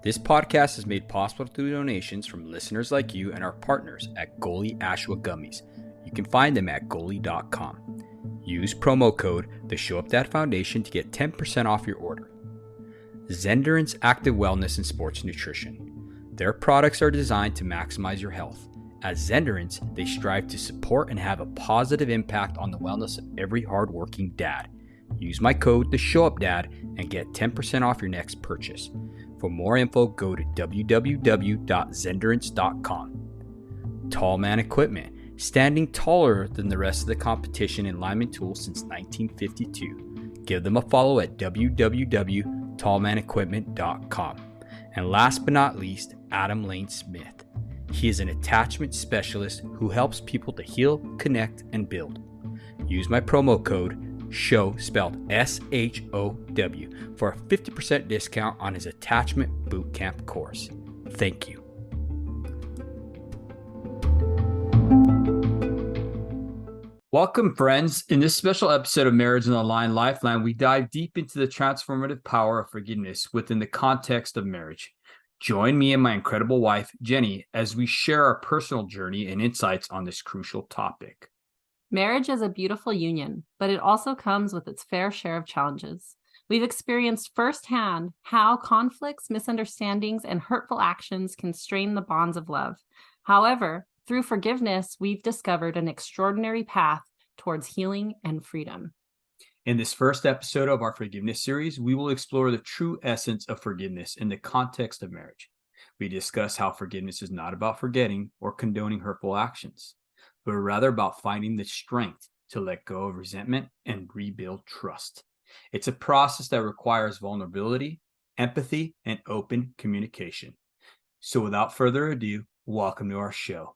This podcast is made possible through donations from listeners like you and our partners at Goalie Ashwa Gummies. You can find them at goalie.com. Use promo code The Show Up Dad Foundation to get 10% off your order. Zenderance Active Wellness and Sports Nutrition. Their products are designed to maximize your health. As Zenderance, they strive to support and have a positive impact on the wellness of every hardworking dad. Use my code The Show Up Dad and get 10% off your next purchase. For more info, go to www.zenderance.com. Tall Man Equipment. Standing taller than the rest of the competition in lineman tools since 1952. Give them a follow at www.tallmanequipment.com. And last but not least, Adam Lane Smith. He is an attachment specialist who helps people to heal, connect, and build. Use my promo code SHOW, spelled SHOW, for a 50% discount on his attachment bootcamp course. Thank you. Welcome, friends. In this special episode of Marriage on the Line Lifeline, we dive deep into the transformative power of forgiveness within the context of marriage. Join me and my incredible wife, Jennie, as we share our personal journey and insights on this crucial topic. Marriage is a beautiful union, but it also comes with its fair share of challenges. We've experienced firsthand how conflicts, misunderstandings, and hurtful actions can strain the bonds of love. However, through forgiveness, we've discovered an extraordinary path towards healing and freedom. In this first episode of our forgiveness series, we will explore the true essence of forgiveness in the context of marriage. We discuss how forgiveness is not about forgetting or condoning hurtful actions, but rather about finding the strength to let go of resentment and rebuild trust. It's a process that requires vulnerability, empathy, and open communication. So without further ado, welcome to our show.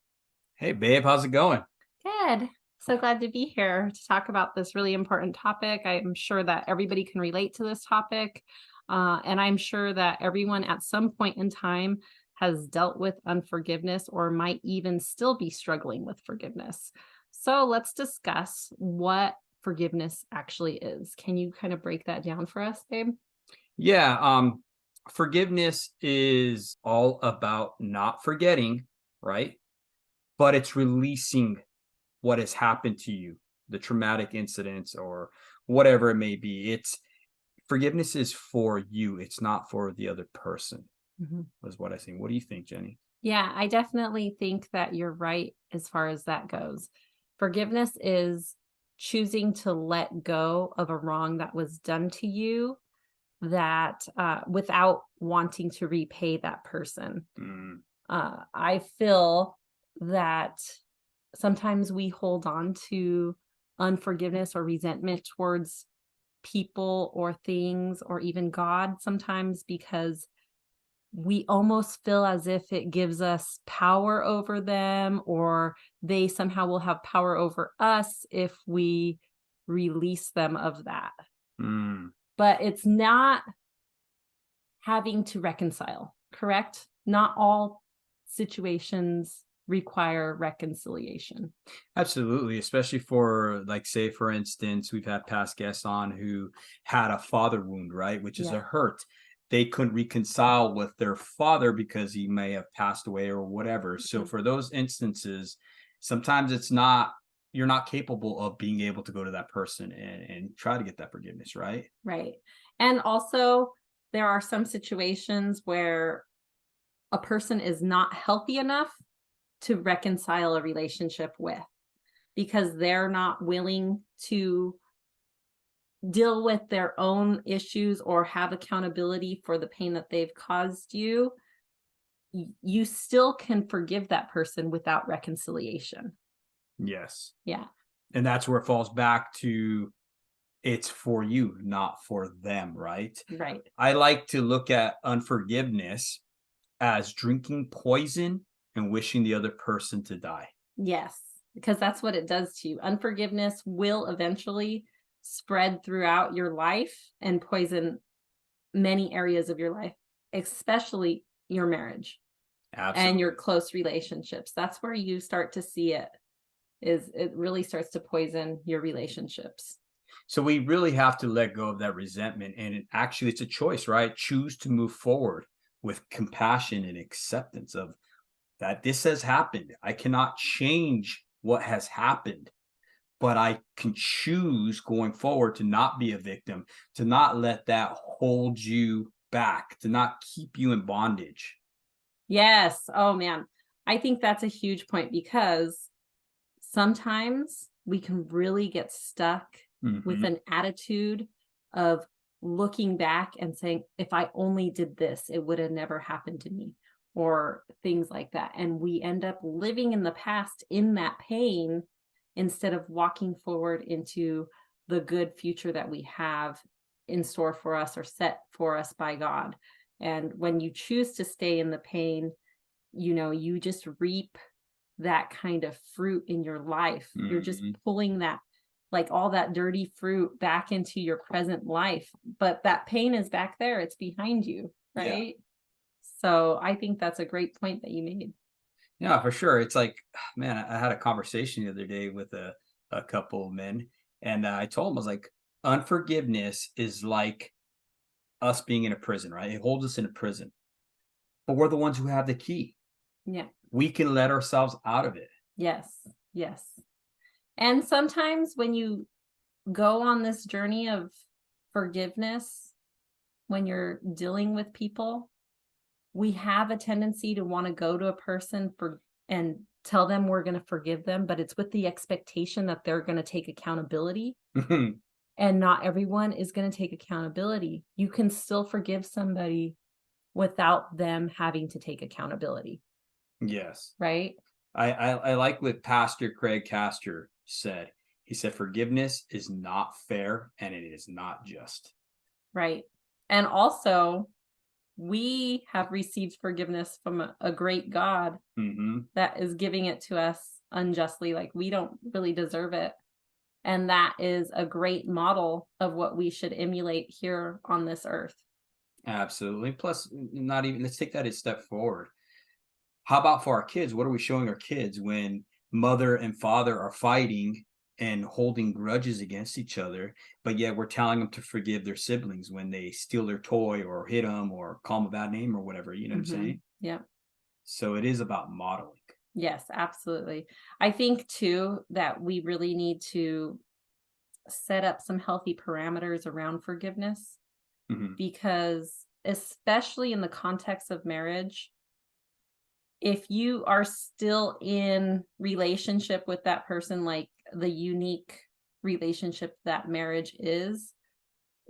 Hey, babe, how's it going? Good. So glad to be here to talk about this really important topic. I'm sure that everybody can relate to this topic. And I'm sure that everyone at some point in time has dealt with unforgiveness or might even still be struggling with forgiveness. So let's discuss what forgiveness actually is. Can you kind of break that down for us, babe? Yeah, forgiveness is all about not forgetting, right? But it's releasing what has happened to you, the traumatic incidents or whatever it may be. Forgiveness is for you. It's not for the other person. Was what I think. What do you think, Jennie? Yeah, I definitely think that you're right as far as that goes. Forgiveness is choosing to let go of a wrong that was done to you that without wanting to repay that person. I feel that sometimes we hold on to unforgiveness or resentment towards people or things or even God sometimes because we almost feel as if it gives us power over them or they somehow will have power over us if we release them of that. But it's not having to reconcile, correct? Not all situations require reconciliation. Absolutely, especially for, like, say, for instance, we've had past guests on who had a father wound, right? Which is a hurt. They couldn't reconcile with their father because he may have passed away or whatever. So for those instances, sometimes you're not capable of being able to go to that person and try to get that forgiveness, right? Right. And also there are some situations where a person is not healthy enough to reconcile a relationship with because they're not willing to deal with their own issues or have accountability for the pain that they've caused you. You still can forgive that person without reconciliation. Yes. Yeah. And that's where it falls back to it's for you, not for them, right? Right. I like to look at unforgiveness as drinking poison and wishing the other person to die. Yes, because that's what it does to you. Unforgiveness will eventually spread throughout your life and poison many areas of your life, especially your marriage. Absolutely. And your close relationships. That's where you start to see it really starts to poison your relationships. So we really have to let go of that resentment. And it's a choice, right? Choose to move forward with compassion and acceptance of that this has happened. I cannot change what has happened, but I can choose going forward to not be a victim, to not let that hold you back, to not keep you in bondage. Yes. Oh man. I think that's a huge point because sometimes we can really get stuck with Mhm. an attitude of looking back and saying, if I only did this, it would have never happened to me, or things like that. And we end up living in the past in that pain instead of walking forward into the good future that we have in store for us or set for us by God. And when you choose to stay in the pain, you just reap that kind of fruit in your life. You're just Mhm. pulling that, like all that dirty fruit back into your present life, but that pain is back there. It's behind you, Yeah. right? So I think that's a great point that you made. Yeah, for sure. It's like, man, I had a conversation the other day with a couple of men, and I told them, I was like, unforgiveness is like us being in a prison, right? It holds us in a prison, but we're the ones who have the key. Yeah. We can let ourselves out of it. Yes. Yes. And sometimes when you go on this journey of forgiveness, when you're dealing with people, we have a tendency to want to go to a person for and tell them we're going to forgive them, but it's with the expectation that they're going to take accountability. And not everyone is going to take accountability. You can still forgive somebody without them having to take accountability, Yes. right? I like what Pastor Craig Castor said. He said, forgiveness is not fair and it is not just. Right. And also, we have received forgiveness from a great God Hmm. that is giving it to us unjustly. Like we don't really deserve it. And that is a great model of what we should emulate here on this earth. Absolutely. Plus, not even, let's take that a step forward. How about for our kids? What are we showing our kids when mother and father are fighting and holding grudges against each other, but yet we're telling them to forgive their siblings when they steal their toy or hit them or call them a bad name or whatever, you know what I'm saying? Yeah. So it is about modeling. Yes, absolutely. I think too that we really need to set up some healthy parameters around forgiveness Hmm. because especially in the context of marriage, if you are still in relationship with that person, like the unique relationship that marriage is,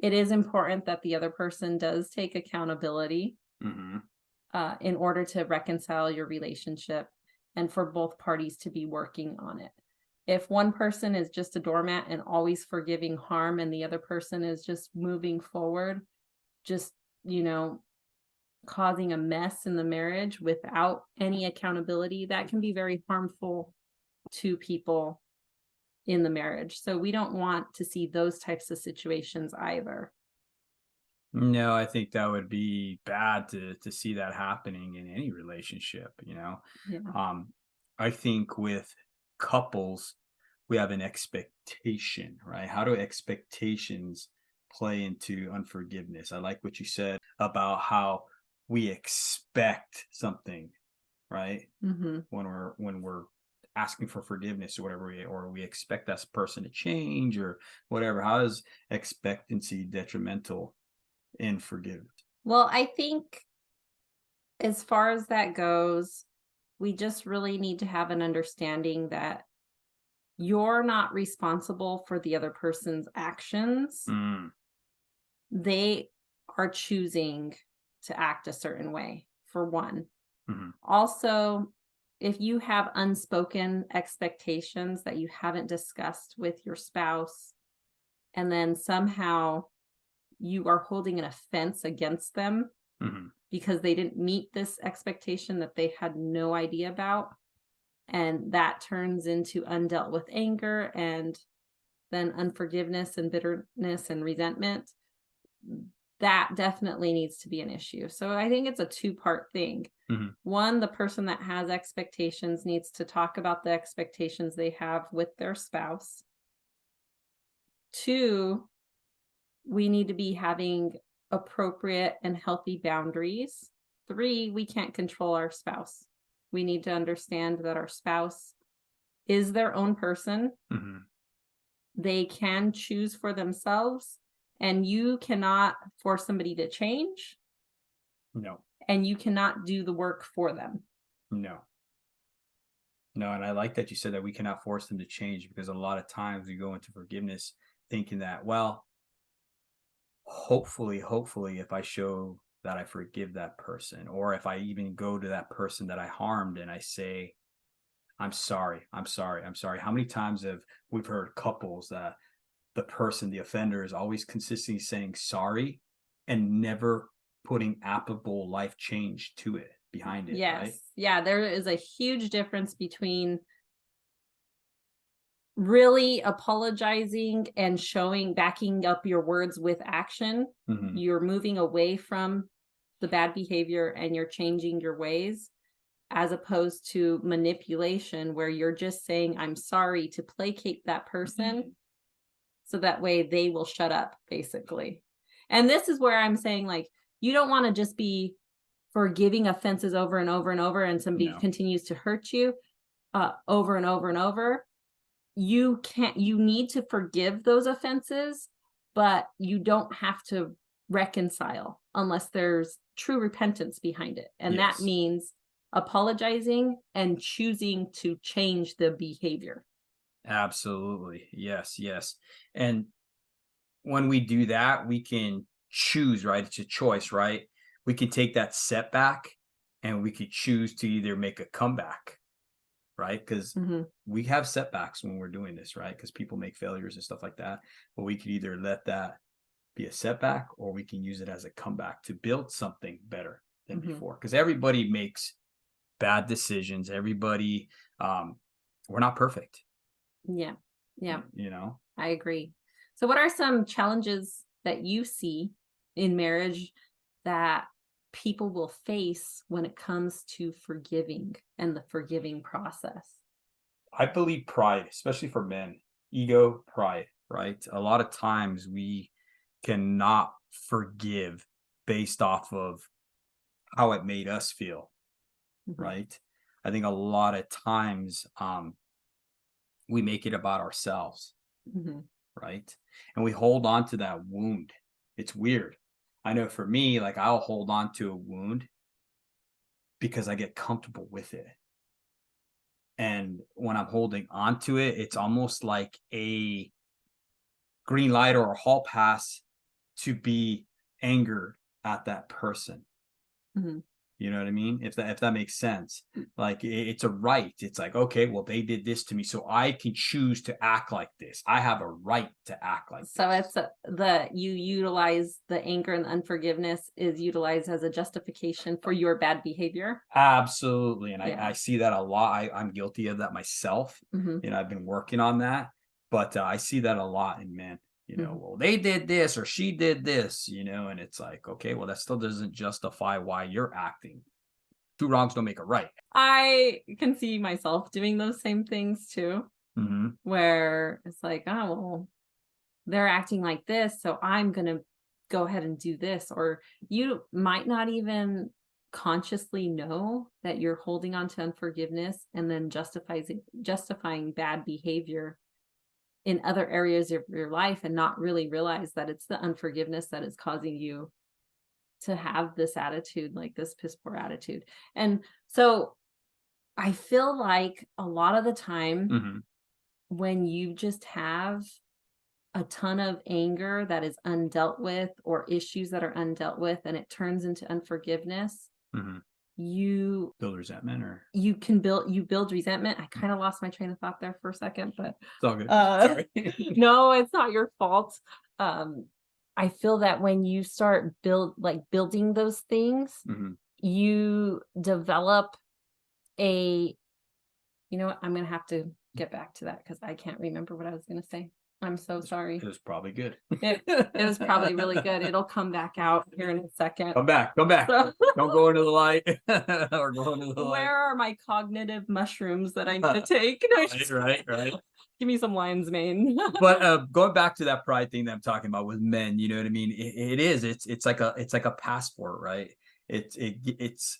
it is important that the other person does take accountability Hmm. in order to reconcile your relationship and for both parties to be working on it. If one person is just a doormat and always forgiving harm and the other person is just moving forward, just, you know, causing a mess in the marriage without any accountability, that can be very harmful to people in the marriage. So we don't want to see those types of situations either. No, I think that would be bad to see that happening in any relationship, you know. Yeah. Um, I think with couples, we have an expectation, right? How do expectations play into unforgiveness? I like what you said about how we expect something, right? Hmm. When we're asking for forgiveness or whatever, or we expect that person to change or whatever. How is expectancy detrimental in forgiveness? Well, I think as far as that goes, we just really need to have an understanding that you're not responsible for the other person's actions. Mm, They are choosing to act a certain way, for one. mhm. Also, if you have unspoken expectations that you haven't discussed with your spouse, and then somehow you are holding an offense against them Mhm. because they didn't meet this expectation that they had no idea about, and that turns into undealt with anger and then unforgiveness and bitterness and resentment, that definitely needs to be an issue. So I think it's a two-part thing. Mhm. One, the person that has expectations needs to talk about the expectations they have with their spouse. Two, we need to be having appropriate and healthy boundaries 3, we can't control our spouse. We need to understand that our spouse is their own person. Mm-hmm. They can choose for themselves, and you cannot force somebody to change. No. And you cannot do the work for them. No. No, and I like that you said that we cannot force them to change, because a lot of times we go into forgiveness thinking that, well, hopefully, if I show that I forgive that person, or if I even go to that person that I harmed and I say, I'm sorry. How many times have we've heard couples that the person, the offender, is always consistently saying sorry and never putting applicable life change to it behind it, Yes. right? Yeah, there is a huge difference between really apologizing and backing up your words with action. Mm-hmm. You're moving away from the bad behavior and you're changing your ways, as opposed to manipulation, where you're just saying, I'm sorry, to placate that person. So that way they will shut up, basically. And this is where I'm saying, like, you don't want to just be forgiving offenses over and over and over, and somebody continues to hurt you over and over and over. You need to forgive those offenses, but you don't have to reconcile unless there's true repentance behind it. And that means apologizing and choosing to change the behavior. Absolutely. Yes. And when we do that, we can choose, right? It's a choice, right? We can take that setback and we could choose to either make a comeback, right? Because we have setbacks when we're doing this, right? Because people make failures and stuff like that. But we could either let that be a setback, or we can use it as a comeback to build something better than before. Because everybody makes bad decisions. Everybody, we're not perfect. Yeah. I agree. So what are some challenges that you see in marriage that people will face when it comes to forgiving and the forgiving process? I believe pride, especially for men, ego, pride, right? A lot of times we cannot forgive based off of how it made us feel, right? I think a lot of times we make it about ourselves, right? And we hold on to that wound. It's weird. I know for me, like, I'll hold on to a wound because I get comfortable with it. And when I'm holding on to it, it's almost like a green light or a hall pass to be angered at that person. You know what I mean? If that makes sense. Like, it's a right. It's like, okay, well, they did this to me, so I can choose to act like this. I have a right to act like so this. it's you utilize the anger and the unforgiveness is utilized as a justification for your bad behavior. Absolutely. And I see that a lot. I'm guilty of that myself. I've been working on that, but I see that a lot in men. Well, they did this or she did this, and it's like, okay, well, that still doesn't justify why you're acting. Two wrongs don't make a right. I can see myself doing those same things too, where it's like, oh, well, they're acting like this, so I'm going to go ahead and do this. Or you might not even consciously know that you're holding on to unforgiveness and then justifying bad behavior in other areas of your life, and not really realize that it's the unforgiveness that is causing you to have this attitude, like this piss poor attitude. And so I feel like a lot of the time when you just have a ton of anger that is undealt with, or issues that are undealt with, and it turns into unforgiveness, you build resentment, or you build resentment. I kind of lost my train of thought there for a second, but it's all good. Sorry. No, it's not your fault. I feel that when you start building those things, you develop you know what, I'm gonna have to get back to that because I can't remember what I was gonna say. I'm so sorry. It was probably good. It was probably really good. It'll come back out here in a second. Come back. So, don't go into the light or go into the light. Where are my cognitive mushrooms that I need to take? Right. Give me some lion's mane. But going back to that pride thing that I'm talking about with men, you know what I mean? It's like a passport, right?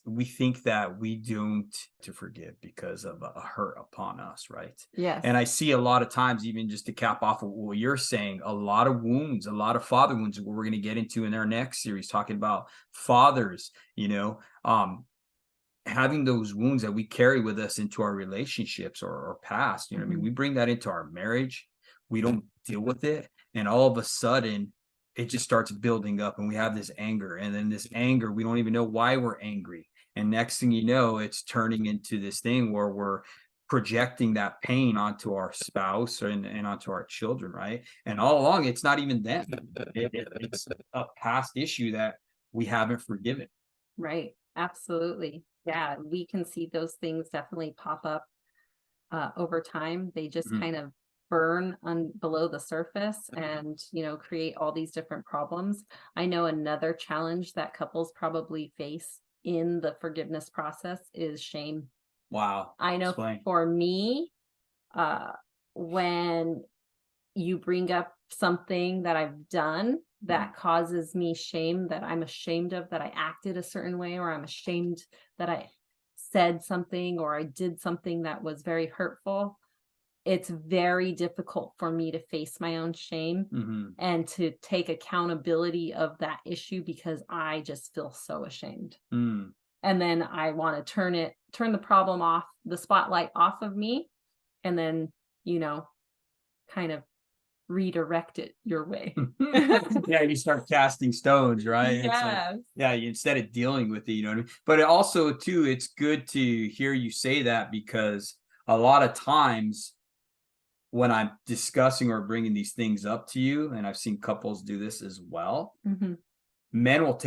we think that we don't to forgive because of a hurt upon us, right? Yes. And I see a lot of times, even just to cap off of what you're saying, a lot of wounds, a lot of father wounds, what we're going to get into in our next series, talking about fathers, having those wounds that we carry with us into our relationships or past, what I mean? We bring that into our marriage. We don't deal with it. And all of a sudden, it just starts building up and we have this anger. And then this anger, we don't even know why we're angry. And next thing you know, it's turning into this thing where we're projecting that pain onto our spouse and onto our children, right? And all along, it's not even them. It's a past issue that we haven't forgiven. Right. Absolutely. Yeah. We can see those things definitely pop up over time. They just kind of burn below the surface and, create all these different problems. I know another challenge that couples probably face in the forgiveness process is shame. Wow. I know for me, when you bring up something that I've done that causes me shame, that I'm ashamed of, that I acted a certain way, or I'm ashamed that I said something or I did something that was very hurtful, it's very difficult for me to face my own shame and to take accountability of that issue because I just feel so ashamed. And then I want to turn the problem off, the spotlight off of me, and then, kind of redirect it your way. Yeah, you start casting stones, right? Yes. Instead of dealing with it, you know what I mean? But it also, too, it's good to hear you say that because a lot of times when I'm discussing or bringing these things up to you, and I've seen couples do this as well, men will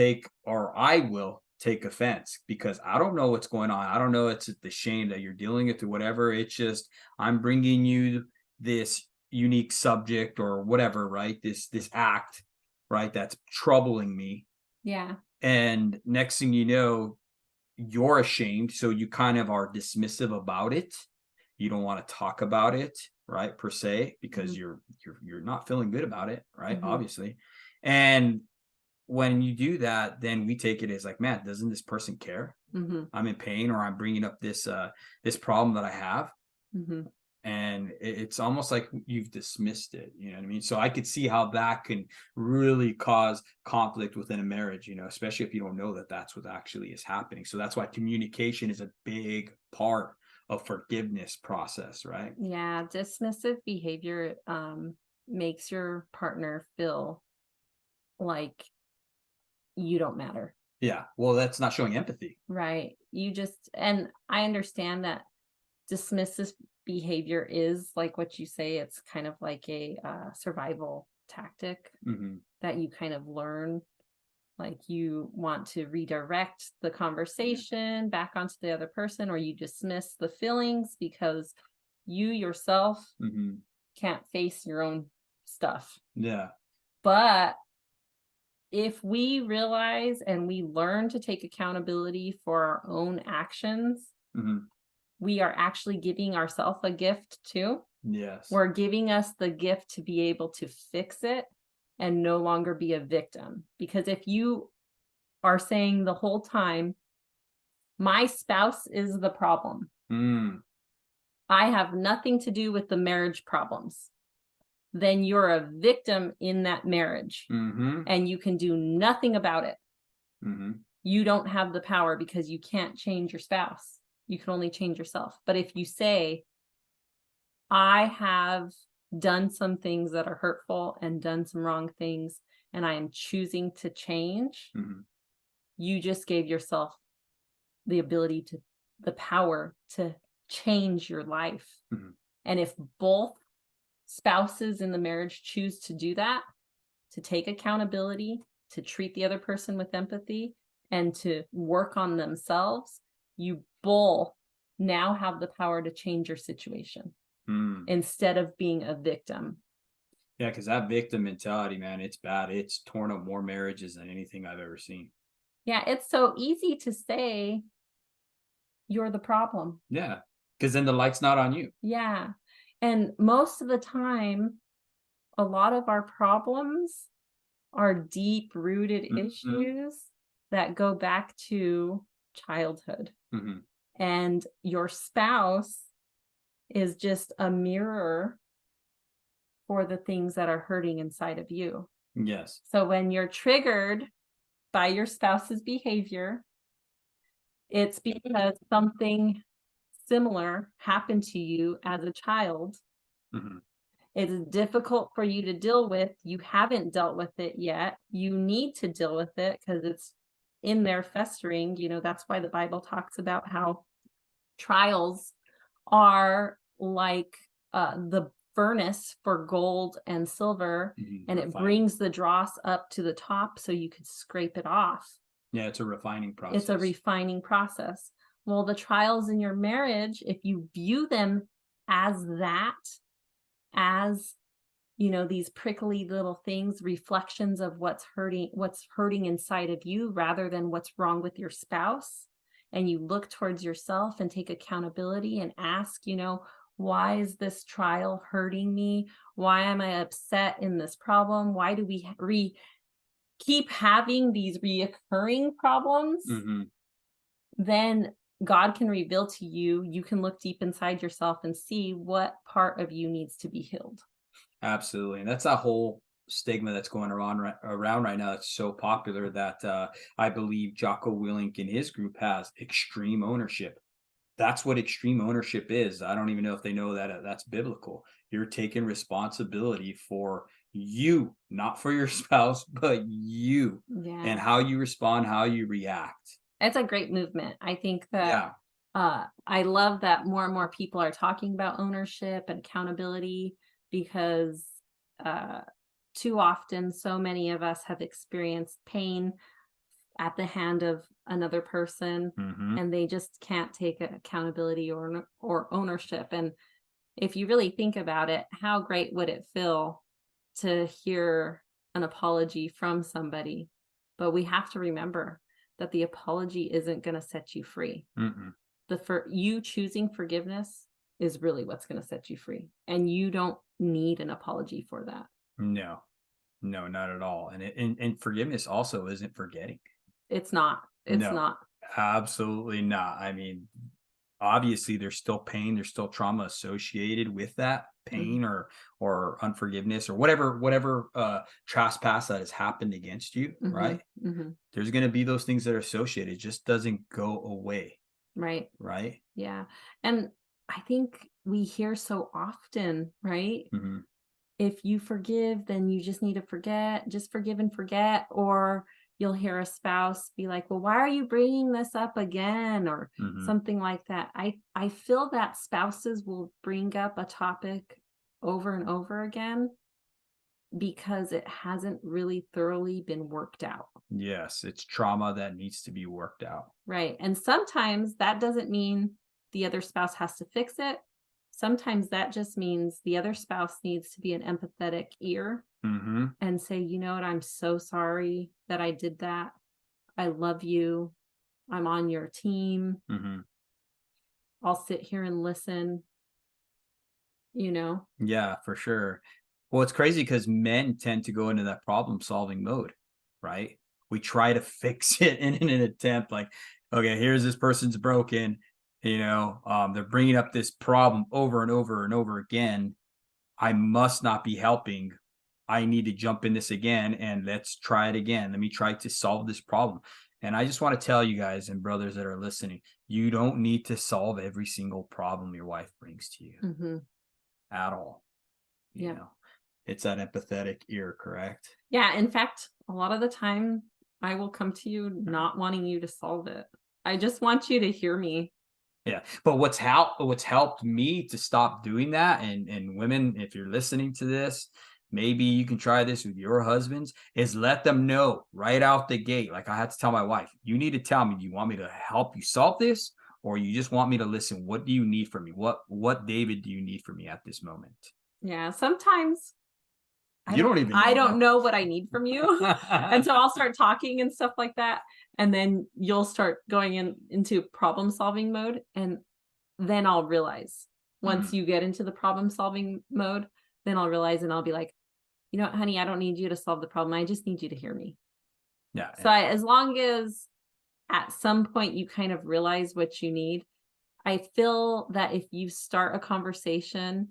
I will take offense because I don't know what's going on. I don't know it's the shame that you're dealing with or whatever. It's just I'm bringing you this unique subject or whatever, right? This act, right? That's troubling me. Yeah. And next thing you know, you're ashamed, so you kind of are dismissive about it. You don't want to talk about it, right, per se, because you're not feeling good about it, right? Obviously. And when you do that, then we take it as like, man, doesn't this person care? I'm in pain, or I'm bringing up this problem that I have. And it's almost like you've dismissed it, you know what I mean? So I could see how that can really cause conflict within a marriage, especially if you don't know that that's what actually is happening. So that's why communication is a big part of forgiveness process, right? Yeah, dismissive behavior makes your partner feel like you don't matter. Yeah, well, that's not showing empathy. Right. And I understand that dismissive behavior is like what you say, it's kind of like a survival tactic that you kind of learn. Like you want to redirect the conversation back onto the other person, or you dismiss the feelings because you yourself can't face your own stuff. Yeah. But if we realize and we learn to take accountability for our own actions, we are actually giving ourselves a gift too. Yes. We're giving us the gift to be able to fix it and no longer be a victim. Because if you are saying the whole time, my spouse is the problem, I have nothing to do with the marriage problems, then you're a victim in that marriage and you can do nothing about it. You don't have the power because you can't change your spouse. You can only change yourself. But if you say, I have done some things that are hurtful and done some wrong things, and I am choosing to change, you just gave yourself the ability the power to change your life. And if both spouses in the marriage choose to do that, to take accountability, to treat the other person with empathy, and to work on themselves, you both now have the power to change your situation instead of being a victim. Yeah, because that victim mentality, man, it's bad. It's torn up more marriages than anything I've ever seen. Yeah, it's so easy to say you're the problem. Yeah, because then the light's not on you. Yeah. And most of the time, a lot of our problems are deep-rooted issues that go back to childhood. Mm-hmm. And your spouse is just a mirror for the things that are hurting inside of you. Yes. So when you're triggered by your spouse's behavior, it's because something similar happened to you as a child. Mm-hmm. It's difficult for you to deal with. You haven't dealt with it yet. You need to deal with it because it's in there festering. That's why the Bible talks about how trials are like the furnace for gold and silver, and it brings the dross up to the top so you could scrape it off. Yeah, it's a refining process. It's a refining process. Well, the trials in your marriage, if you view them as that, as these prickly little things, reflections of what's hurting inside of you rather than what's wrong with your spouse, and you look towards yourself and take accountability and ask, why is this trial hurting me? Why am I upset in this problem? Why do we keep having these reoccurring problems? Mm-hmm. Then God can reveal to you, you can look deep inside yourself and see what part of you needs to be healed. Absolutely. And that's that whole stigma that's going around right now. That's so popular that I believe Jocko Willink in his group has extreme ownership. That's what extreme ownership is. I don't even know if they know that that's biblical. You're taking responsibility for you, not for your spouse, but you, and how you respond, how you react. It's a great movement. I think that I love that more and more people are talking about ownership and accountability, because too often, so many of us have experienced pain at the hand of another person, and they just can't take accountability or ownership. And if you really think about it, how great would it feel to hear an apology from somebody? But we have to remember that the apology isn't going to set you free. You choosing forgiveness is really what's going to set you free, and you don't need an apology for that. No, not at all. And forgiveness also isn't forgetting. It's not. Not. Absolutely not. I mean, obviously there's still pain, there's still trauma associated with that pain or unforgiveness or whatever trespass that has happened against you, right? There's going to be those things that are associated. It just doesn't go away. Right. Yeah. And I think we hear so often, right? If you forgive, then you just need to forget, just forgive and forget. Or you'll hear a spouse be like, well, why are you bringing this up again? Or something like that. I feel that spouses will bring up a topic over and over again because it hasn't really thoroughly been worked out. Yes, it's trauma that needs to be worked out. Right. And sometimes that doesn't mean the other spouse has to fix it. Sometimes that just means the other spouse needs to be an empathetic ear and say, you know what, I'm so sorry that I did that. I love you. I'm on your team. I'll sit here and listen. Yeah, for sure. Well, it's crazy because men tend to go into that problem solving mode, right? We try to fix it in an attempt like, okay, here's this person's broken. They're bringing up this problem over and over and over again. I must not be helping. I need to jump in this again and let's try it again. Let me try to solve this problem. And I just want to tell you guys and brothers that are listening, you don't need to solve every single problem your wife brings to you at all. You know, it's that empathetic ear, correct? Yeah. In fact, a lot of the time I will come to you not wanting you to solve it. I just want you to hear me. Yeah. But what's helped me to stop doing that, and women, if you're listening to this, maybe you can try this with your husbands, is let them know right out the gate. Like I had to tell my wife, you need to tell me, do you want me to help you solve this? Or you just want me to listen? What do you need from me? What David do you need from me at this moment? Yeah. Sometimes I don't know what I need from you. And so I'll start talking and stuff like that. And then you'll start going into problem solving mode. And then I'll realize once you get into the problem solving mode, then I'll realize and I'll be like, you know what, honey, I don't need you to solve the problem. I just need you to hear me. Yeah. So as long as at some point you kind of realize what you need, I feel that if you start a conversation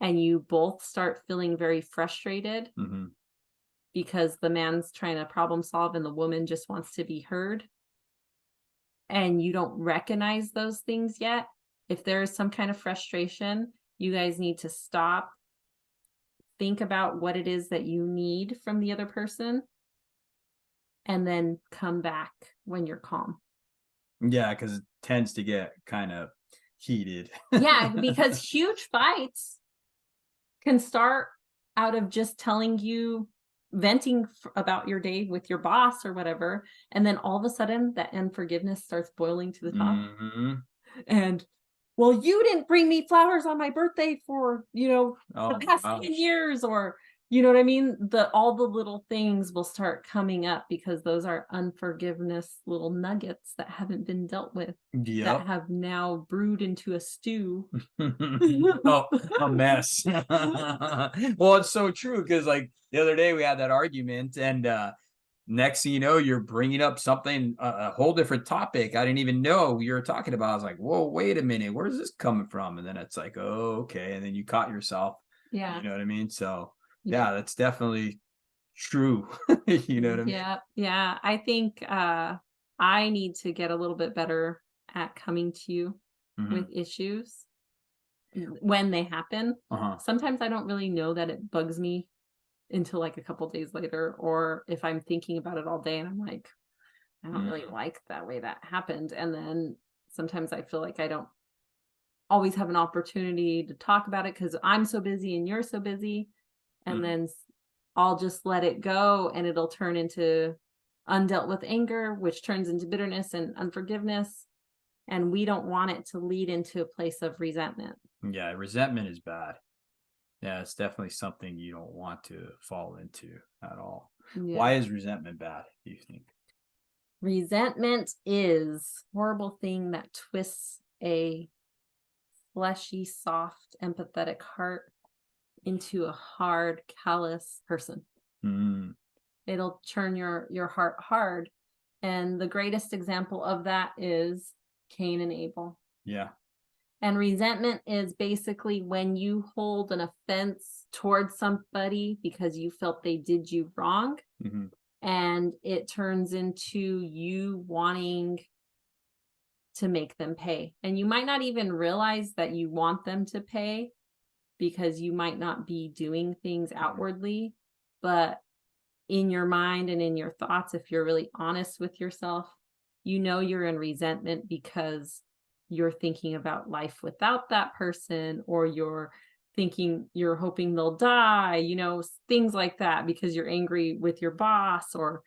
and you both start feeling very frustrated Mm-hmm. because the man's trying to problem solve and the woman just wants to be heard, and you don't recognize those things yet, if there's some kind of frustration, you guys need to stop, think about what it is that you need from the other person, and then come back when you're calm. Yeah, because it tends to get kind of heated. Yeah, because huge fights can start out of just telling you, venting about your day with your boss or whatever, and then all of a sudden that unforgiveness starts boiling to the top. Mm-hmm. And, well, you didn't bring me flowers on my birthday for, Oh, the past gosh. 10 years, or you know what I mean? All the little things will start coming up because those are unforgiveness little nuggets that haven't been dealt with, that Yep. have now brewed into a stew. Oh, a mess. Well, it's so true because, like, the other day we had that argument, and next thing you know, you're bringing up something, a whole different topic I didn't even know you were talking about. I was like, whoa, wait a minute, where's this coming from? And then it's like, oh, okay. And then you caught yourself. Yeah. You know what I mean? So Yeah. yeah, that's definitely true. You know what I mean? Yeah. Yeah. I think I need to get a little bit better at coming to you with Mhm. issues when they happen. Uh-huh. Sometimes I don't really know that it bugs me until like a couple days later, or if I'm thinking about it all day and I'm like, I don't really like that way that happened. And then sometimes I feel like I don't always have an opportunity to talk about it because I'm so busy and you're so busy. And Mhm. then I'll just let it go, and it'll turn into undealt with anger, which turns into bitterness and unforgiveness. And we don't want it to lead into a place of resentment. Yeah, resentment is bad. Yeah, it's definitely something you don't want to fall into at all. Yeah. Why is resentment bad, do you think? Resentment is a horrible thing that twists a fleshy, soft, empathetic heart into a hard, callous person. Mm, It'll turn your heart hard. And the greatest example of that is Cain and Abel. yeah. And resentment is basically when you hold an offense towards somebody because you felt they did you wrong, Mm-hmm. and it turns into you wanting to make them pay. And you might not even realize that you want them to pay because you might not be doing things outwardly, but in your mind and in your thoughts, if you're really honest with yourself, you're in resentment because you're thinking about life without that person, or you're hoping they'll die, things like that, because you're angry with your boss or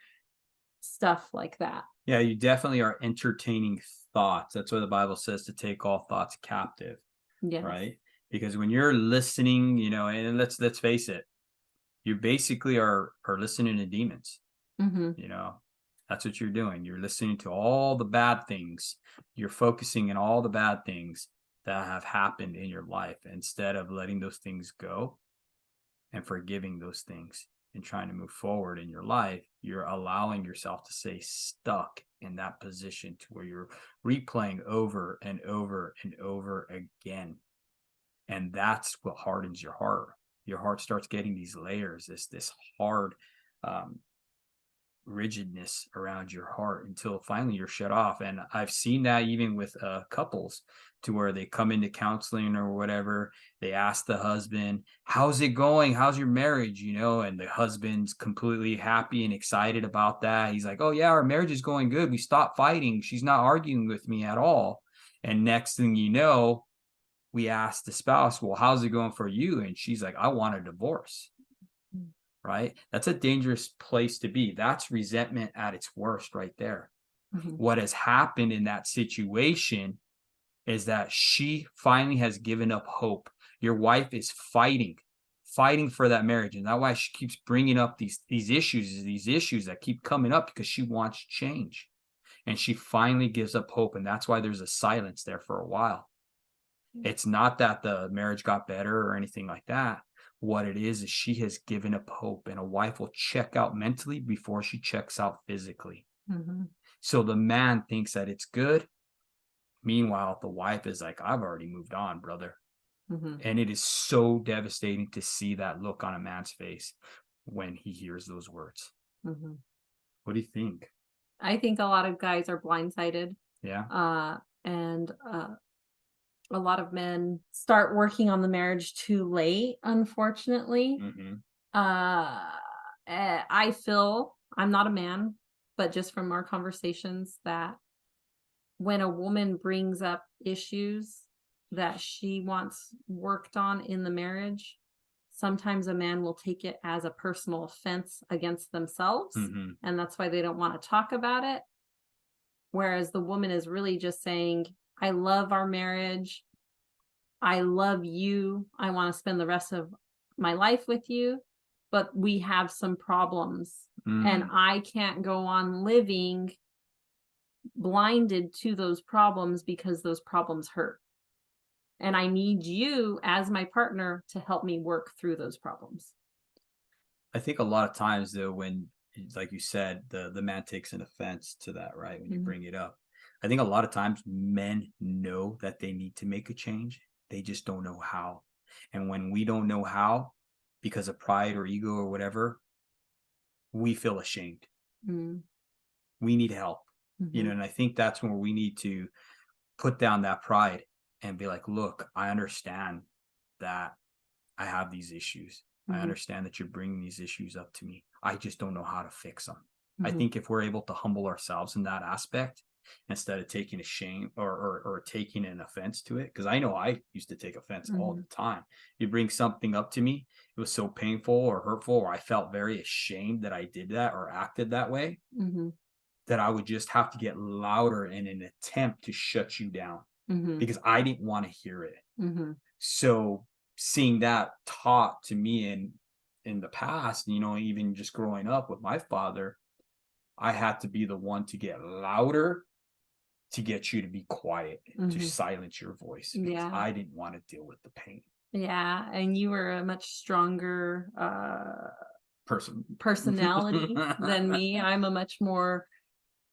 stuff like that. Yeah, you definitely are entertaining thoughts. That's what the Bible says, to take all thoughts captive, Yes. right? Because when you're listening, and let's face it, you basically are listening to demons. Mm-hmm. That's what you're doing. You're listening to all the bad things. You're focusing on all the bad things that have happened in your life instead of letting those things go and forgiving those things and trying to move forward in your life. You're allowing yourself to stay stuck in that position to where you're replaying over and over and over again. And that's what hardens your heart. Your heart starts getting these layers, this hard rigidness around your heart, until finally you're shut off. And I've seen that even with couples, to where they come into counseling or whatever, they ask the husband, how's it going, how's your marriage, and the husband's completely happy and excited about that. He's like, oh yeah, our marriage is going good, we stopped fighting, she's not arguing with me at all. And next thing you know, we ask the spouse, well, how's it going for you? And she's like, I want a divorce. Right? That's a dangerous place to be. That's resentment at its worst right there. Mm-hmm. What has happened in that situation is that she finally has given up hope. Your wife is fighting for that marriage. And that's why she keeps bringing up these issues that keep coming up, because she wants change. And she finally gives up hope. And that's why there's a silence there for a while. It's not that the marriage got better or anything like that. what it is she has given up hope, and a wife will check out mentally before she checks out physically. Mm-hmm. So the man thinks that it's good. Meanwhile, the wife is like, I've already moved on, brother. Mm-hmm. And it is so devastating to see that look on a man's face when he hears those words. Mm-hmm. What do you think? I think a lot of guys are blindsided. Yeah. And a lot of men start working on the marriage too late, unfortunately. Mm-hmm. I feel, I'm not a man, but just from our conversations, that when a woman brings up issues that she wants worked on in the marriage, sometimes a man will take it as a personal offense against themselves. Mm-hmm. And that's why they don't want to talk about it. Whereas the woman is really just saying, I love our marriage. I love you. I want to spend the rest of my life with you, but we have some problems. And I can't go on living blinded to those problems because those problems hurt. And I need you as my partner to help me work through those problems. I think a lot of times, though, when, like you said, the man takes an offense to that, right? When you bring it up, I think a lot of times men know that they need to make a change. They just don't know how. And when we don't know how, because of pride or ego or whatever, we feel ashamed. Mm-hmm. We need help. Mm-hmm. And I think that's where we need to put down that pride and be like, look, I understand that I have these issues. I understand that you're bringing these issues up to me. I just don't know how to fix them. I think if we're able to humble ourselves in that aspect, instead of taking a shame or taking an offense to it, because I know I used to take offense all the time. You bring something up to me, it was so painful or hurtful, or I felt very ashamed that I did that or acted that way, that I would just have to get louder in an attempt to shut you down because I didn't want to hear it. So seeing that taught to me in the past, even just growing up with my father, I had to be the one to get louder to get you to be quiet, to silence your voice, because I didn't want to deal with the pain. Yeah, and you were a much stronger personality than me. I'm a much more,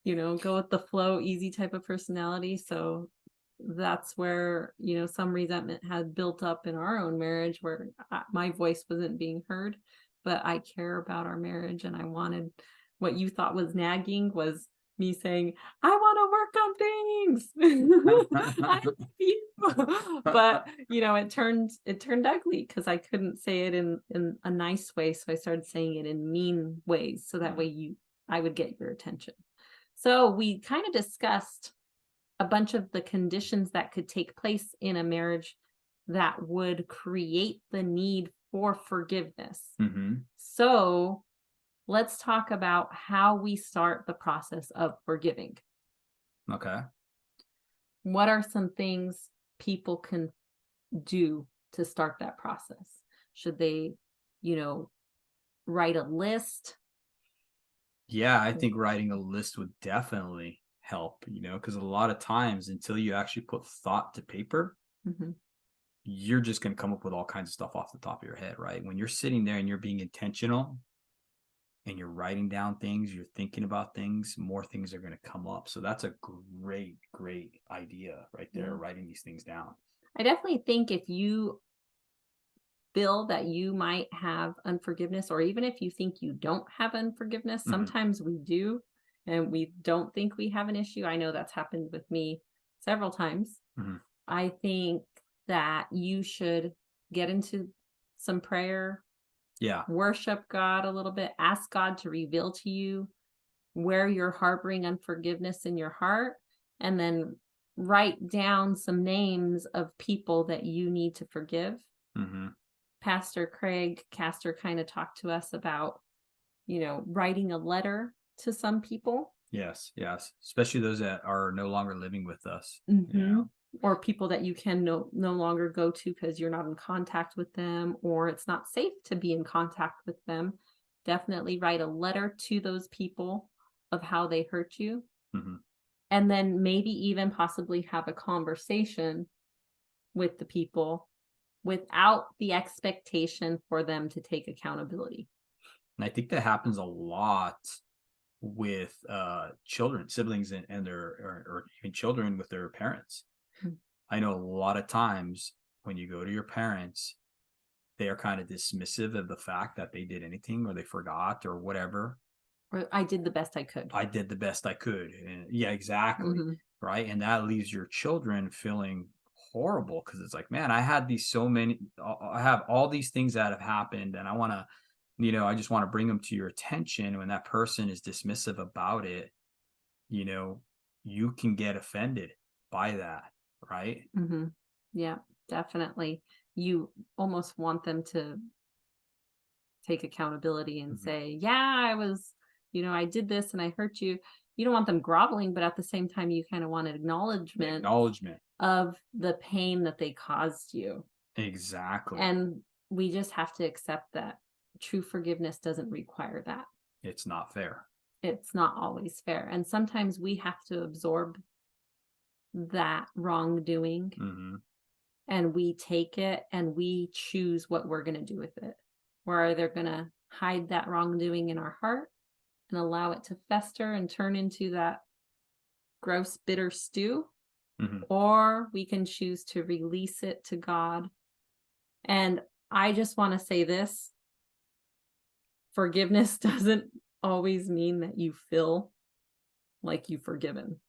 go with the flow, easy type of personality. So that's where, some resentment had built up in our own marriage where my voice wasn't being heard, but I care about our marriage and I wanted what you thought was nagging was me saying, I want to work on things. I love you. But, it turned ugly because I couldn't say it in a nice way. So I started saying it in mean ways. So that way I would get your attention. So we kind of discussed a bunch of the conditions that could take place in a marriage that would create the need for forgiveness. So let's talk about how we start the process of forgiving. Okay. What are some things people can do to start that process? Should they, write a list? Yeah, I think writing a list would definitely help, because a lot of times until you actually put thought to paper, you're just going to come up with all kinds of stuff off the top of your head, right? When you're sitting there and you're being intentional and you're writing down things, you're thinking about things, more things are going to come up. So that's a great, great idea right there, writing these things down. I definitely think if you feel that you might have unforgiveness, or even if you think you don't have unforgiveness, sometimes we do, and we don't think we have an issue. I know that's happened with me several times. I think that you should get into some prayer. Yeah. Worship God a little bit. Ask God to reveal to you where you're harboring unforgiveness in your heart, and then write down some names of people that you need to forgive. Pastor Craig Castor kind of talked to us about, writing a letter to some people. Yes. Especially those that are no longer living with us. Or people that you can no longer go to because you're not in contact with them, or it's not safe to be in contact with them. Definitely write a letter to those people of how they hurt you. And then maybe even possibly have a conversation with the people without the expectation for them to take accountability. And I think that happens a lot with children, siblings, and their or even children with their parents. Mm. I know a lot of times when you go to your parents, they are kind of dismissive of the fact that they did anything or they forgot or whatever. Or I did the best I could. I did the best I could. And yeah, exactly. Mhm. Right. And that leaves your children feeling horrible because it's like, man, I had these so many, I have all these things that have happened and I want to, I just want to bring them to your attention. When that person is dismissive about it, you know, you can get offended by that. Right. Mhm. Yeah, definitely. You almost want them to take accountability and Mhm. say, "Yeah, I did this and I hurt you." You don't want them groveling, but at the same time, you kind of want an acknowledgement Acknowledgement. of the pain that they caused you. Exactly. And we just have to accept that true forgiveness doesn't require that. It's not fair. It's not always fair. And sometimes we have to absorb that wrongdoing Hmm. and we take it and we choose what we're going to do with it. We're either going to hide that wrongdoing in our heart and allow it to fester and turn into that gross, bitter stew, Hmm. or we can choose to release it to God. And I just want to say this: forgiveness doesn't always mean that you feel like you've forgiven.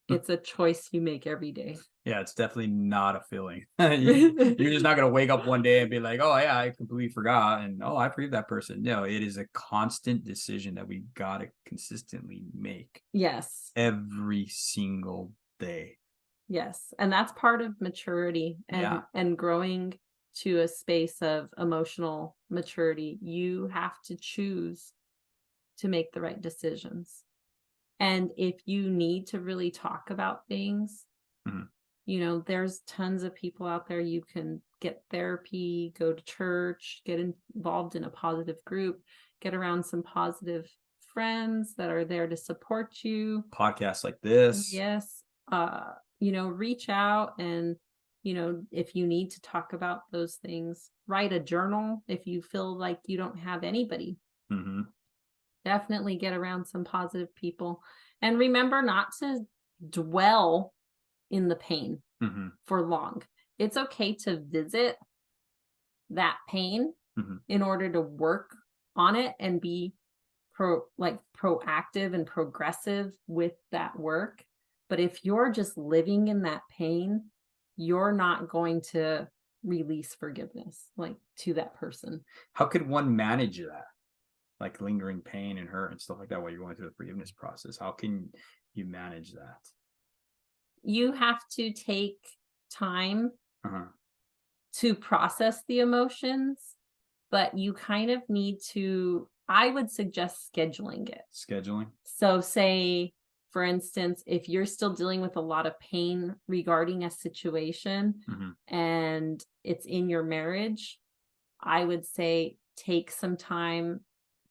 It's a choice you make every day. Yeah, it's definitely not a feeling. You're just not gonna wake up one day and be like, "Oh yeah, I completely forgot," and "Oh, I forgive that person." No, it is a constant decision that we gotta consistently make Yes. every single day. Yes. And that's part of maturity Yeah. and growing to a space of emotional maturity. You have to choose to make the right decisions. And if you need to really talk about things, Mhm. there's tons of people out there. You can get therapy, go to church, get involved in a positive group, get around some positive friends that are there to support you. Podcasts like this. Yes. Reach out and, if you need to talk about those things, write a journal if you feel like you don't have anybody. Hmm. Definitely get around some positive people. And remember not to dwell in the pain Hmm. for long. It's okay to visit that pain Hmm. in order to work on it and be proactive and progressive with that work. But if you're just living in that pain, you're not going to release forgiveness to that person. How could one manage that? Like lingering pain and hurt and stuff like that while you're going through the forgiveness process. How can you manage that? You have to take time Uh-huh. to process the emotions, but you kind of need to, I would suggest scheduling it. Scheduling. So say, for instance, if you're still dealing with a lot of pain regarding a situation Hmm. and it's in your marriage, I would say take some time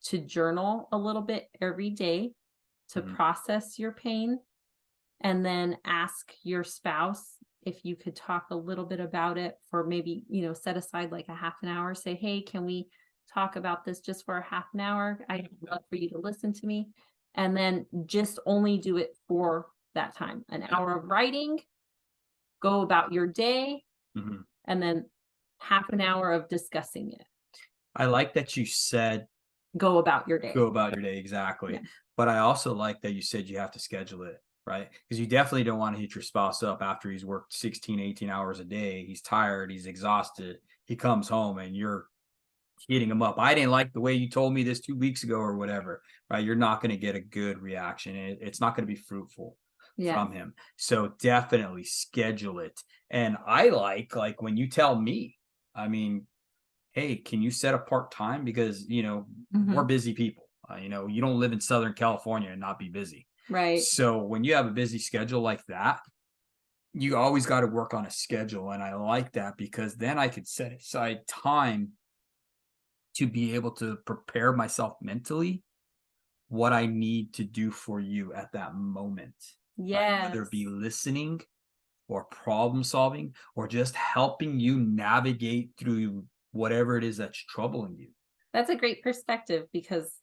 to journal a little bit every day to Hmm. process your pain, and then ask your spouse if you could talk a little bit about it for maybe, set aside like a half an hour. Say, hey, can we talk about this just for a half an hour? I'd love for you to listen to me. And then just only do it for that time. An hour of writing, go about your day, Hmm. and then half an hour of discussing it. I like that you said Go about your day. go about your day, exactly. Yeah. But I also like that you said you have to schedule it, right? Because you definitely don't want to hit your spouse up after he's worked 16, 18 hours a day. He's tired, he's exhausted. He comes home and you're hitting him up. I didn't like the way you told me this 2 weeks ago or whatever, right? You're not going to get a good reaction. It's not going to be fruitful Yeah. from him. So definitely schedule it. And I like when you tell me, I mean, hey, can you set apart time? Because, we're Mhm. busy people. You don't live in Southern California and not be busy. Right. So when you have a busy schedule like that, you always got to work on a schedule. And I like that because then I could set aside time to be able to prepare myself mentally what I need to do for you at that moment. Right? Whether Yes. it be listening or problem solving or just helping you navigate through whatever it is that's troubling you. That's a great perspective, because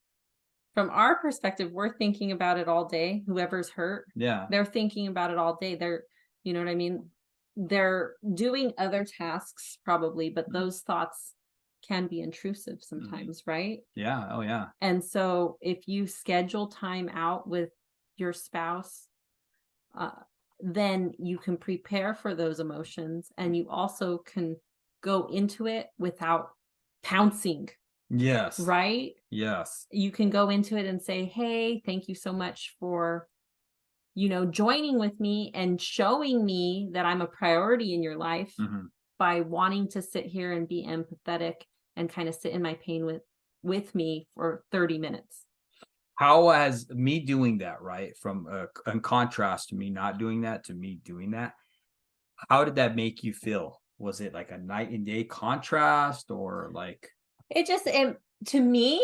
from our perspective, we're thinking about it all day. Whoever's hurt, Yeah. they're thinking about it all day. They're, you know what I mean? They're doing other tasks probably, but Mhm. those thoughts can be intrusive sometimes, right? Yeah. Oh, yeah. And so if you schedule time out with your spouse, uh, then you can prepare for those emotions, and you also can go into it without pouncing, Yes. right? Yes. You can go into it and say, hey, thank you so much for, joining with me and showing me that I'm a priority in your life Mhm. by wanting to sit here and be empathetic and kind of sit in my pain with me for 30 minutes. How has me doing that, right? From in contrast to me not doing that to me doing that, how did that make you feel? Was it like a night and day contrast or like, To me,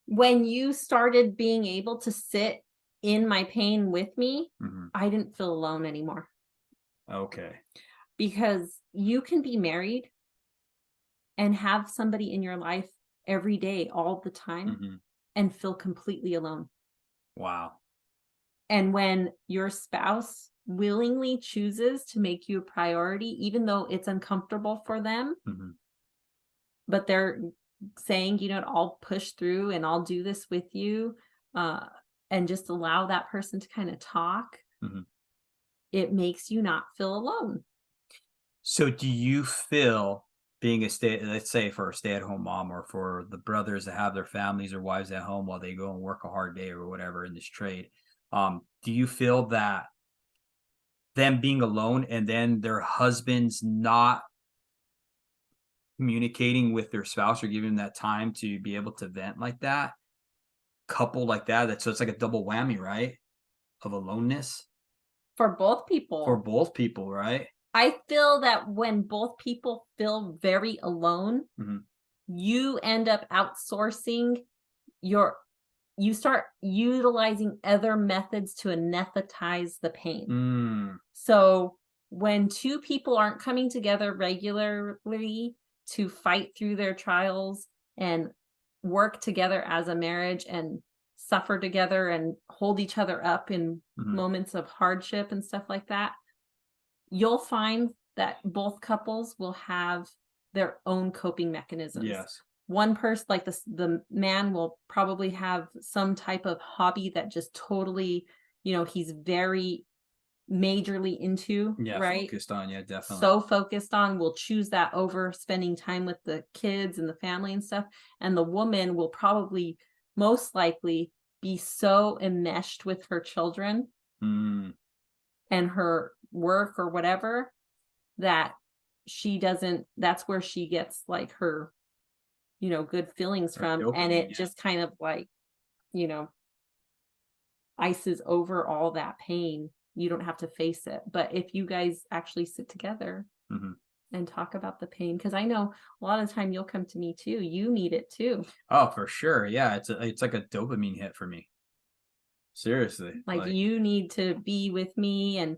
when you started being able to sit in my pain with me, mhm, I didn't feel alone anymore, okay. because you can be married and have somebody in your life every day, all the time, Mhm. and feel completely alone. Wow. And when your spouse willingly chooses to make you a priority, even though it's uncomfortable for them, Mhm. but they're saying, I'll push through and I'll do this with you, uh, and just allow that person to kind of talk, Mhm. it makes you not feel alone. So do you feel being a let's say for a stay-at-home mom or for the brothers that have their families or wives at home while they go and work a hard day or whatever in this trade, do you feel that them being alone and then their husbands not communicating with their spouse or giving them that time to be able to vent like that, couple like that, so it's like a double whammy, right? Of aloneness For both for people, both people, right? I feel that when both people feel very alone, Mhm. you end up outsourcing your you start utilizing other methods to anesthetize the pain. Mm, So when two people aren't coming together regularly to fight through their trials and work together as a marriage and suffer together and hold each other up in mhm. moments of hardship and stuff like that, you'll find that both couples will have their own coping mechanisms. Yes. One person, like the man, will probably have some type of hobby that just totally, he's very majorly into, Yeah, right? focused on, yeah, definitely. So focused on, will choose that over spending time with the kids and the family and stuff. And the woman will probably most likely be so enmeshed with her children Mm, and her work or whatever, that she doesn't that's where she gets like her, good feelings or from, and dopamine, it yeah. just kind of like, you know, ices over all that pain. You don't have to face it. But if you guys actually sit together Mhm. and talk about the pain, because I know a lot of the time you'll come to me too. You need it too. Oh, for sure, yeah, it's like a dopamine hit for me. Seriously, Like, like, you need to be with me and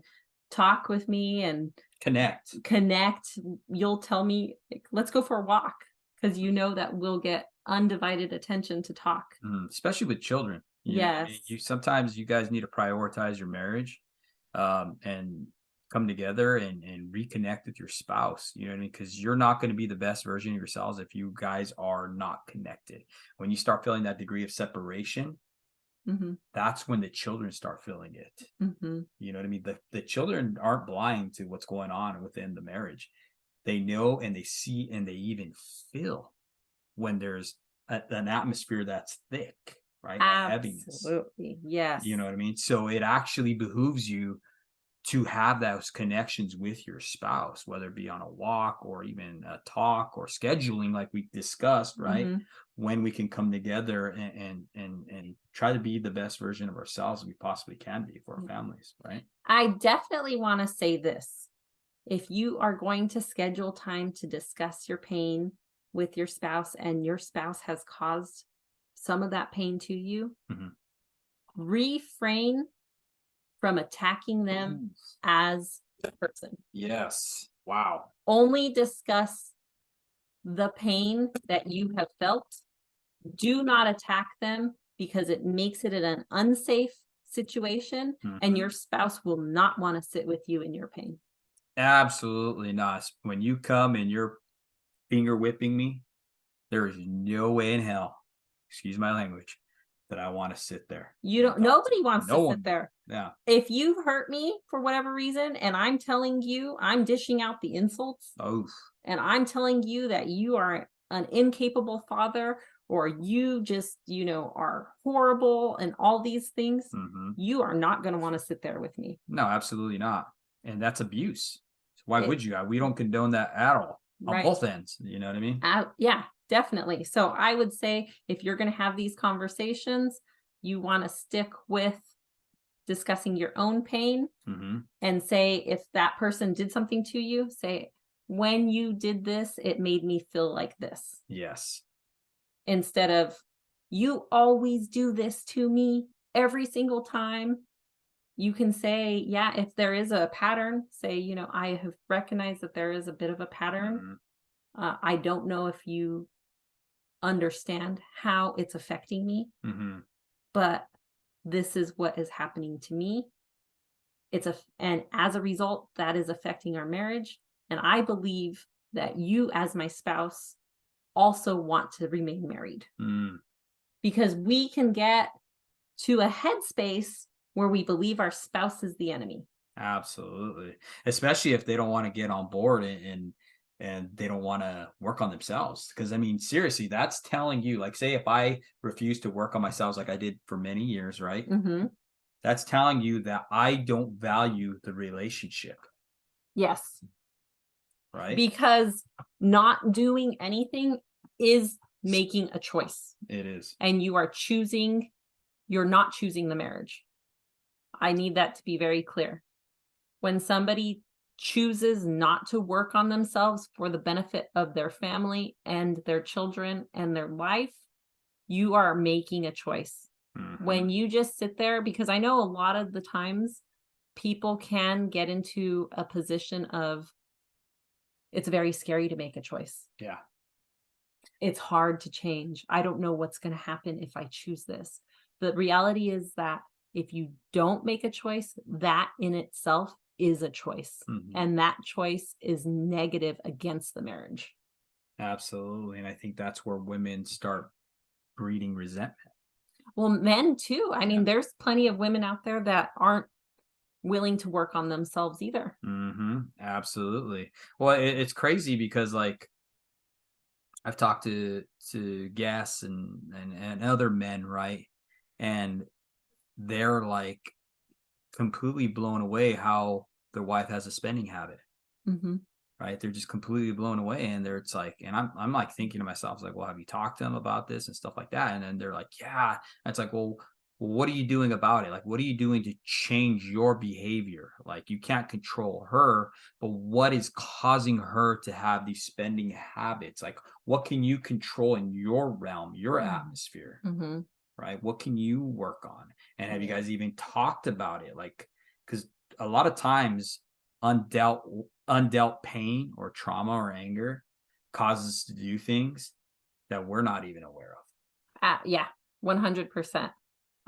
talk with me and connect. connect. You'll tell me, like, let's go for a walk, because you know that we'll get undivided attention to talk. Especially with children, you know what I mean? Yes. You sometimes you guys need to prioritize your marriage, and come together and reconnect with your spouse, you know what I mean? Because you're not gonna be the best version of yourselves if you guys are not connected. When you start feeling that degree of separation, Mhm. that's when the children start feeling it. Mhm. You know what I mean? The children aren't blind to what's going on within the marriage. They know and they see and they even feel when there's an atmosphere that's thick, right? A heaviness. Absolutely. Yes. You know what I mean? So it actually behooves you to have those connections with your spouse, whether it be on a walk or even a talk or scheduling, like we discussed, right? Mhm. When we can come together and try to be the best version of ourselves we possibly can be for our families, right? I definitely want to say this. If you are going to schedule time to discuss your pain with your spouse and your spouse has caused some of that pain to you, Mhm. refrain from attacking them Ooh. as the person. Yes. Wow. Only discuss the pain that you have felt. Do not attack them, because it makes it an unsafe situation, and your spouse will not want to sit with you in your pain. Absolutely not. When you come and you're finger whipping me, there is no way in hell, excuse my language, that I want to sit there. Nobody wants No to one. sit there. Yeah. If you hurt me for whatever reason, and I'm telling you, I'm dishing out the insults, Oh, and I'm telling you that you are an incapable father, or you just, are horrible and all these things, you are not going to want to sit there with me. no, absolutely not. And that's abuse. So why It- would you? We don't condone that at all on Right. both ends. You know what I mean? Yeah, definitely. So I would say, if you're going to have these conversations, you want to stick with discussing your own pain, and say, if that person did something to you, say, when you did this, it made me feel like this. Yes. Instead of, you always do this to me every single time. You can say, yeah, if there is a pattern, say, I have recognized that there is a bit of a pattern. I don't know if you understand how it's affecting me, but this is what is happening to me. And as a result, that is affecting our marriage. And I believe that you, as my spouse, also want to remain married. Because we can get to a headspace where we believe our spouse is the enemy. Absolutely. Especially if they don't want to get on board and they don't want to work on themselves. Because I mean, seriously, that's telling you, like, say if I refuse to work on myself like I did for many years, right? That's telling you that I don't value the relationship. Yes. Right? Because not doing anything is making a choice. It is. And you're not choosing the marriage. I need that to be very clear. When somebody chooses not to work on themselves for the benefit of their family and their children and their life, you are making a choice. When you just sit there, because I know a lot of the times people can get into a position of, it's very scary to make a choice. Yeah. It's hard to change. I don't know what's going to happen if I choose this. The reality is that if you don't make a choice, that in itself is a choice. And that choice is negative against the marriage. Absolutely. And I think that's where women start breeding resentment. Well, men too. I mean, there's plenty of women out there that aren't willing to work on themselves either. Absolutely. Well, it's crazy because, like, I've talked to guests and other men, right? And they're like completely blown away how their wife has a spending habit. Right? They're just completely blown away, and it's like, and I'm like thinking to myself, like, well, have you talked to them about this and stuff like that? And then they're like, yeah. And it's like, well, what are you doing about it? Like, what are you doing to change your behavior? Like, you can't control her, but what is causing her to have these spending habits? Like, what can you control in your realm, your atmosphere? Right? What can you work on? And have you guys even talked about it? Like, because a lot of times undealt pain or trauma or anger causes us to do things that we're not even aware of. Yeah, 100%.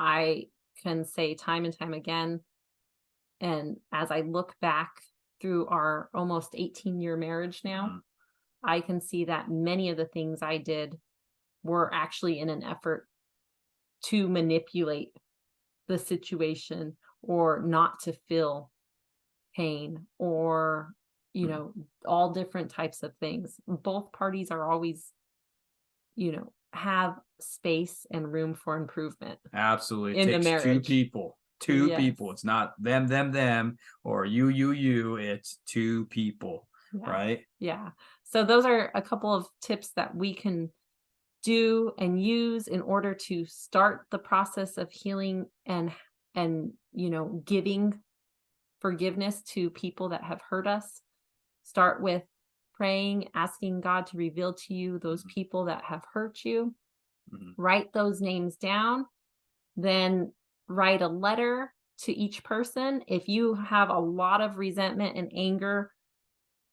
I can say time and time again, and as I look back through our almost 18-year marriage now, I can see that many of the things I did were actually in an effort to manipulate the situation, or not to feel pain, or all different types of things. Both parties are always have space and room for improvement. Absolutely. In It the takes marriage. two people. It's not them, or you. It's two people. Right? Yeah. So those are a couple of tips that we can do and use in order to start the process of healing and giving forgiveness to people that have hurt us. Start with praying, asking God to reveal to you those people that have hurt you. Write those names down. Then write a letter to each person. If you have a lot of resentment and anger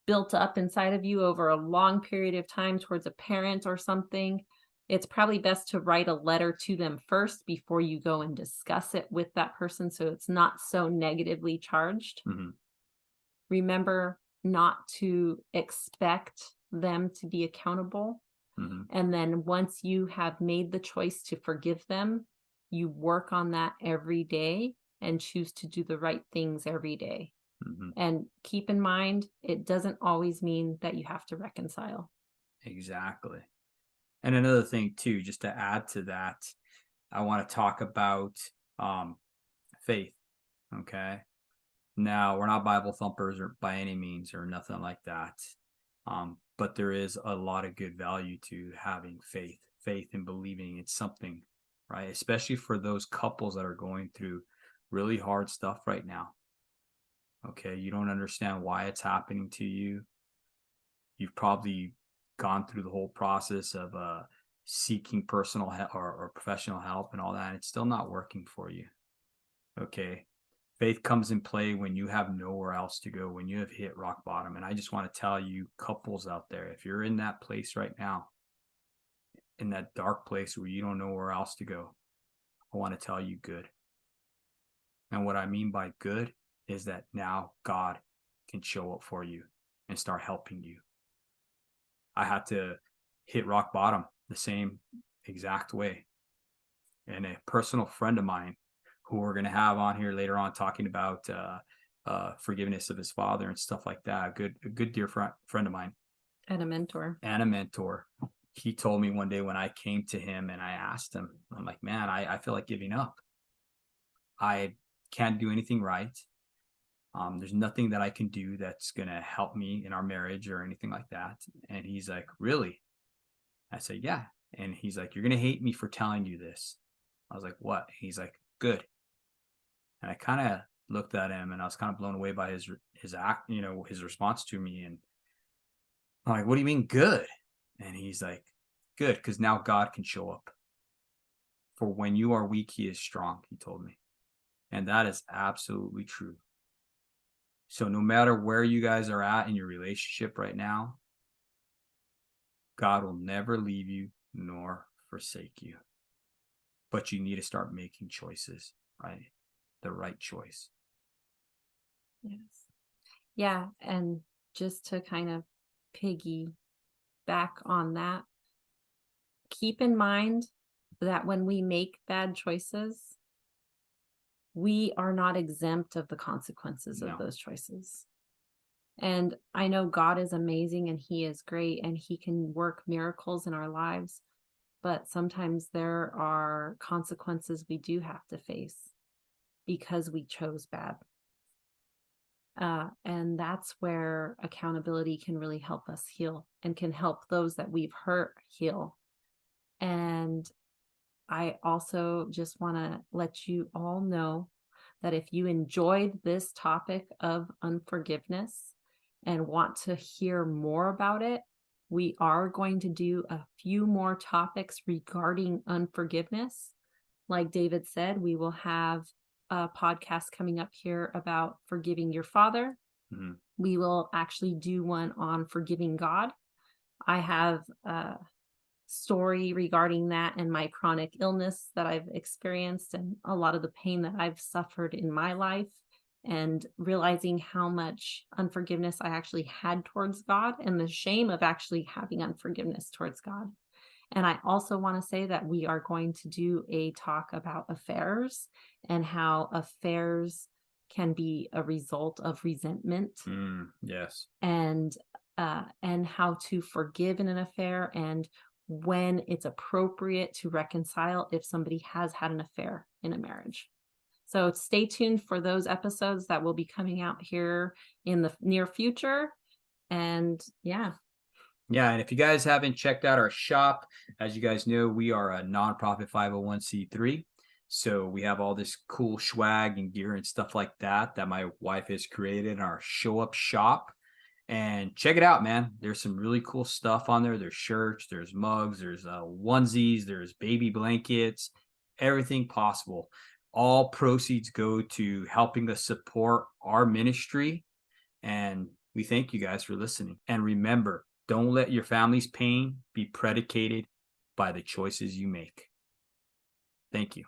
built up inside of you over a long period of time towards a parent or something, it's probably best to write a letter to them first before you go and discuss it with that person so it's not so negatively charged. Mm-hmm. Remember not to expect them to be accountable. Mm-hmm. And then once you have made the choice to forgive them, you work on that every day and choose to do the right things every day. Mm-hmm. And keep in mind, it doesn't always mean that you have to reconcile. Exactly. And another thing too, just to add to that, I want to talk about faith. Okay. Now, we're not Bible thumpers or by any means or nothing like that. But there is a lot of good value to having faith and believing it's something, right? Especially for those couples that are going through really hard stuff right now. Okay. You don't understand why it's happening to you. You've probably gone through the whole process of seeking personal help or professional help and all that. And it's still not working for you. Okay. Faith comes in play when you have nowhere else to go, when you have hit rock bottom. And I just want to tell you, couples out there, if you're in that place right now, in that dark place where you don't know where else to go, I want to tell you good. And what I mean by good is that now God can show up for you and start helping you. I had to hit rock bottom the same exact way. And a personal friend of mine who we're going to have on here later on talking about forgiveness of his father and stuff like that. A good dear friend of mine. And a mentor. He told me one day when I came to him and I asked him, I'm like, man, I feel like giving up. I can't do anything right. There's nothing that I can do that's going to help me in our marriage or anything like that. And he's like, really? I said, yeah. And he's like, you're going to hate me for telling you this. I was like, what? He's like, good. And I kind of looked at him and I was kind of blown away by his act, his response to me. And I'm like, what do you mean good? And he's like, good, because now God can show up. For when you are weak, he is strong, he told me. And that is absolutely true. So no matter where you guys are at in your relationship right now, God will never leave you nor forsake you. But you need to start making choices, right? The right choice. Yes. Yeah. And just to kind of piggy back on that, keep in mind that when we make bad choices, we are not exempt of the consequences of those choices. And I know God is amazing and he is great and he can work miracles in our lives, but sometimes there are consequences we do have to face because we chose bad. And that's where accountability can really help us heal and can help those that we've hurt heal. And I also just want to let you all know that if you enjoyed this topic of unforgiveness and want to hear more about it, we are going to do a few more topics regarding unforgiveness. Like David said, we will have a podcast coming up here about forgiving your father. Mm-hmm. We will actually do one on forgiving God. I have story regarding that and my chronic illness that I've experienced and a lot of the pain that I've suffered in my life, and realizing how much unforgiveness I actually had towards God and the shame of actually having unforgiveness towards God. And I also want to say that we are going to do a talk about affairs and how affairs can be a result of resentment. Yes. And how to forgive in an affair and when it's appropriate to reconcile if somebody has had an affair in a marriage. So stay tuned for those episodes that will be coming out here in the near future. And yeah. Yeah, and if you guys haven't checked out our shop, as you guys know, we are a nonprofit 501c3. So we have all this cool swag and gear and stuff like that my wife has created in our show up shop. And check it out, man. There's some really cool stuff on there. There's shirts, there's mugs, there's onesies, there's baby blankets, everything possible. All proceeds go to helping us support our ministry. And we thank you guys for listening. And remember, don't let your family's pain be predicated by the choices you make. Thank you.